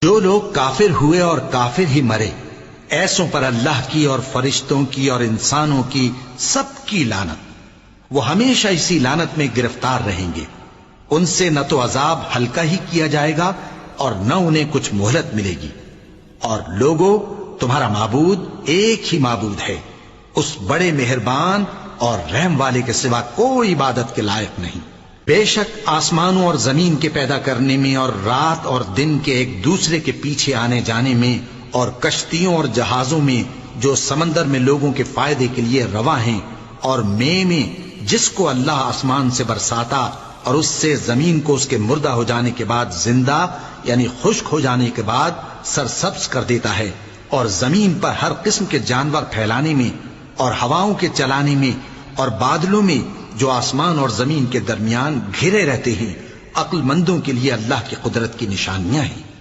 जो लोग काफिर हुए और काफिर ही मरे, ऐसों पर अल्लाह की और फरिश्तों की और इंसानों की सबकी लानत। वो हमेशा इसी लानत में गिरफ्तार रहेंगे। उनसे न तो अजाब हल्का ही किया जाएगा और न उन्हें कुछ मोहलत मिलेगी। और लोगों, तुम्हारा माबूद एक ही माबूद है, उस बड़े मेहरबान और रहम वाले के सिवा कोई इबादत के लायक नहीं। बेशक आसमानों और जमीन के पैदा करने में और रात और दिन के एक दूसरे के पीछे आने जाने में और कश्तियों और जहाजों में जो समंदर में लोगों के फायदे के लिए रवा हैं, और में जिसको अल्लाह आसमान से बरसाता और उससे जमीन को उसके मुर्दा हो जाने के बाद जिंदा यानी खुश्क हो जाने के बाद सरसब्ज कर देता है, और जमीन पर हर किस्म के जानवर फैलाने में और हवाओं के चलाने में और बादलों में जो आसमान और जमीन के दरमियान घिरे रहते हैं, अक्लमंदों के लिए अल्लाह की कुदरत की निशानियां हैं।